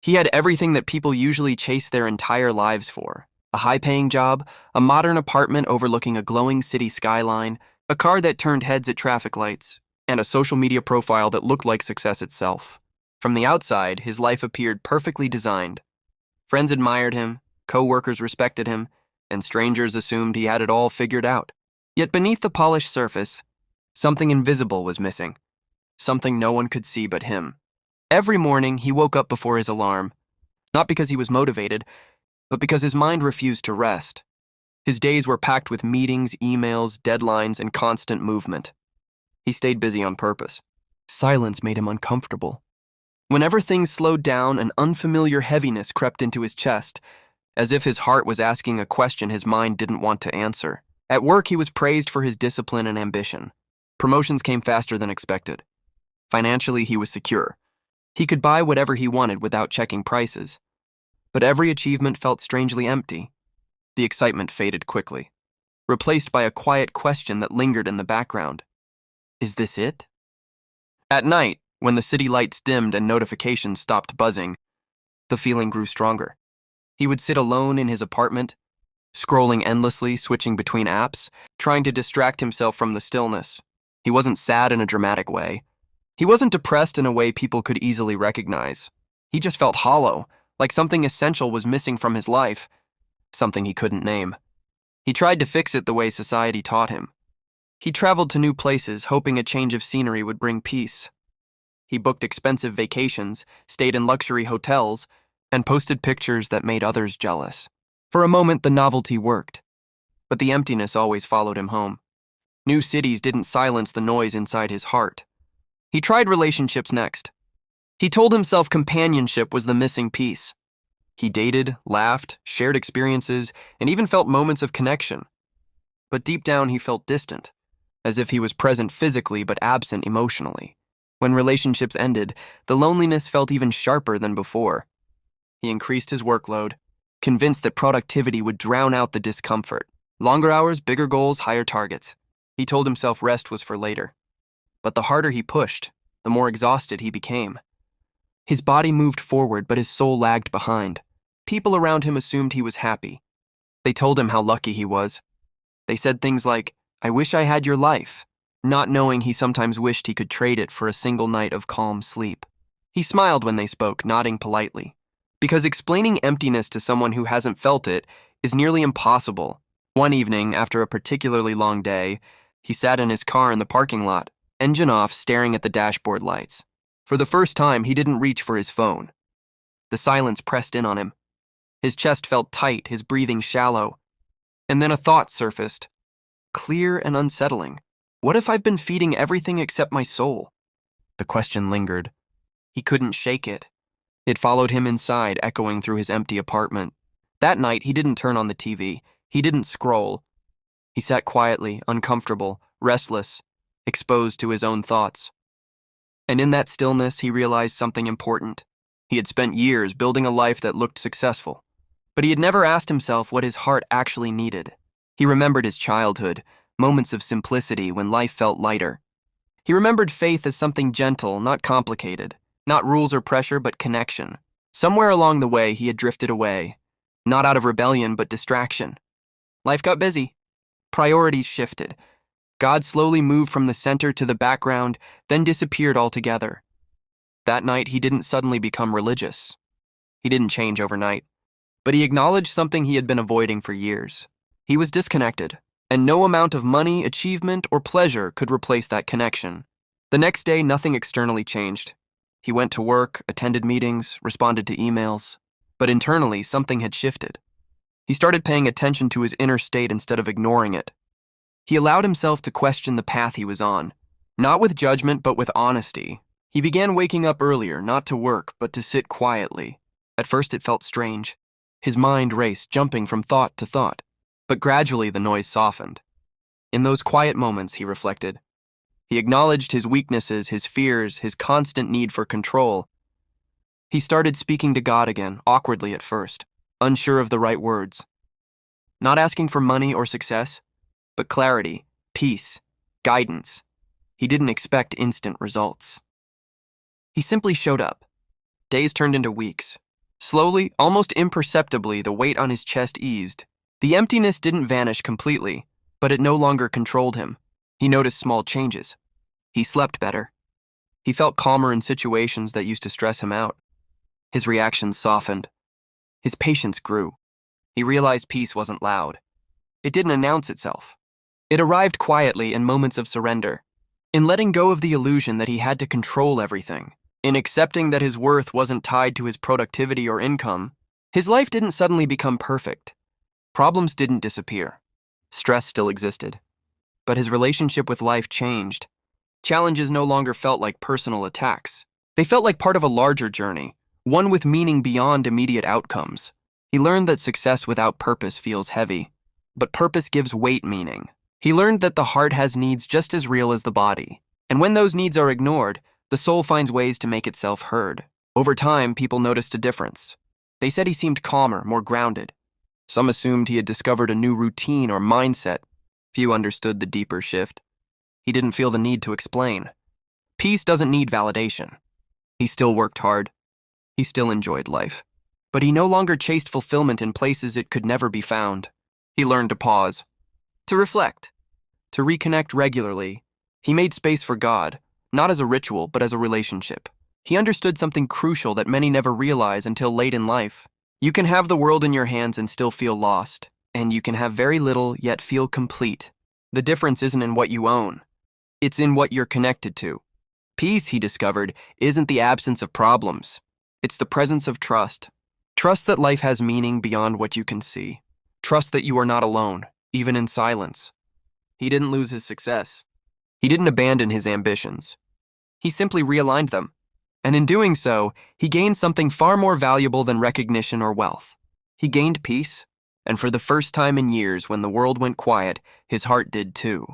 He had everything that people usually chase their entire lives for: a high-paying job, a modern apartment overlooking a glowing city skyline, a car that turned heads at traffic lights, and a social media profile that looked like success itself. From the outside, his life appeared perfectly designed. Friends admired him, co-workers respected him, and strangers assumed he had it all figured out. Yet beneath the polished surface, something invisible was missing. Something no one could see but him. Every morning, he woke up before his alarm, not because he was motivated, but because his mind refused to rest. His days were packed with meetings, emails, deadlines, and constant movement. He stayed busy on purpose. Silence made him uncomfortable. Whenever things slowed down, an unfamiliar heaviness crept into his chest, as if his heart was asking a question his mind didn't want to answer. At work, he was praised for his discipline and ambition. Promotions came faster than expected. Financially, he was secure. He could buy whatever he wanted without checking prices. But every achievement felt strangely empty. The excitement faded quickly, replaced by a quiet question that lingered in the background. Is this it? At night, when the city lights dimmed and notifications stopped buzzing, the feeling grew stronger. He would sit alone in his apartment, scrolling endlessly, switching between apps, trying to distract himself from the stillness. He wasn't sad in a dramatic way. He wasn't depressed in a way people could easily recognize. He just felt hollow, like something essential was missing from his life, something he couldn't name. He tried to fix it the way society taught him. He traveled to new places, hoping a change of scenery would bring peace. He booked expensive vacations, stayed in luxury hotels, and posted pictures that made others jealous. For a moment, the novelty worked, but the emptiness always followed him home. New cities didn't silence the noise inside his heart. He tried relationships next. He told himself companionship was the missing piece. He dated, laughed, shared experiences, and even felt moments of connection. But deep down, he felt distant, as if he was present physically but absent emotionally. When relationships ended, the loneliness felt even sharper than before. He increased his workload, convinced that productivity would drown out the discomfort. Longer hours, bigger goals, higher targets. He told himself rest was for later. But the harder he pushed, the more exhausted he became. His body moved forward, but his soul lagged behind. People around him assumed he was happy. They told him how lucky he was. They said things like, "I wish I had your life," not knowing he sometimes wished he could trade it for a single night of calm sleep. He smiled when they spoke, nodding politely. Because explaining emptiness to someone who hasn't felt it is nearly impossible. One evening, after a particularly long day, he sat in his car in the parking lot, engine off, staring at the dashboard lights. For the first time, he didn't reach for his phone. The silence pressed in on him. His chest felt tight, his breathing shallow. And then a thought surfaced, clear and unsettling. What if I've been feeding everything except my soul? The question lingered. He couldn't shake it. It followed him inside, echoing through his empty apartment. That night, he didn't turn on the TV. He didn't scroll. He sat quietly, uncomfortable, restless, exposed to his own thoughts. And in that stillness, he realized something important. He had spent years building a life that looked successful, but he had never asked himself what his heart actually needed. He remembered his childhood, moments of simplicity when life felt lighter. He remembered faith as something gentle, not complicated, not rules or pressure, but connection. Somewhere along the way, he had drifted away, not out of rebellion, but distraction. Life got busy. Priorities shifted. God slowly moved from the center to the background, then disappeared altogether. That night, he didn't suddenly become religious. He didn't change overnight, but he acknowledged something he had been avoiding for years. He was disconnected, and no amount of money, achievement, or pleasure could replace that connection. The next day, nothing externally changed. He went to work, attended meetings, responded to emails, but internally, something had shifted. He started paying attention to his inner state instead of ignoring it. He allowed himself to question the path he was on, not with judgment, but with honesty. He began waking up earlier, not to work, but to sit quietly. At first, it felt strange. His mind raced, jumping from thought to thought. But gradually, the noise softened. In those quiet moments, he reflected. He acknowledged his weaknesses, his fears, his constant need for control. He started speaking to God again, awkwardly at first, unsure of the right words. Not asking for money or success, but clarity, peace, guidance. He didn't expect instant results. He simply showed up. Days turned into weeks. Slowly, almost imperceptibly, the weight on his chest eased. The emptiness didn't vanish completely, but it no longer controlled him. He noticed small changes. He slept better. He felt calmer in situations that used to stress him out. His reactions softened. His patience grew. He realized peace wasn't loud. It didn't announce itself. It arrived quietly in moments of surrender, in letting go of the illusion that he had to control everything, in accepting that his worth wasn't tied to his productivity or income. His life didn't suddenly become perfect. Problems didn't disappear. Stress still existed. But his relationship with life changed. Challenges no longer felt like personal attacks. They felt like part of a larger journey, one with meaning beyond immediate outcomes. He learned that success without purpose feels heavy, but purpose gives weight meaning. He learned that the heart has needs just as real as the body, and when those needs are ignored, the soul finds ways to make itself heard. Over time, people noticed a difference. They said he seemed calmer, more grounded. Some assumed he had discovered a new routine or mindset. Few understood the deeper shift. He didn't feel the need to explain. Peace doesn't need validation. He still worked hard. He still enjoyed life. But he no longer chased fulfillment in places it could never be found. He learned to pause, to reflect, to reconnect regularly. He made space for God, not as a ritual, but as a relationship. He understood something crucial that many never realize until late in life. You can have the world in your hands and still feel lost, and you can have very little yet feel complete. The difference isn't in what you own. It's in what you're connected to. Peace, he discovered, isn't the absence of problems. It's the presence of trust. Trust that life has meaning beyond what you can see. Trust that you are not alone, even in silence. He didn't lose his success. He didn't abandon his ambitions. He simply realigned them. And in doing so, he gained something far more valuable than recognition or wealth. He gained peace, and for the first time in years, when the world went quiet, his heart did too.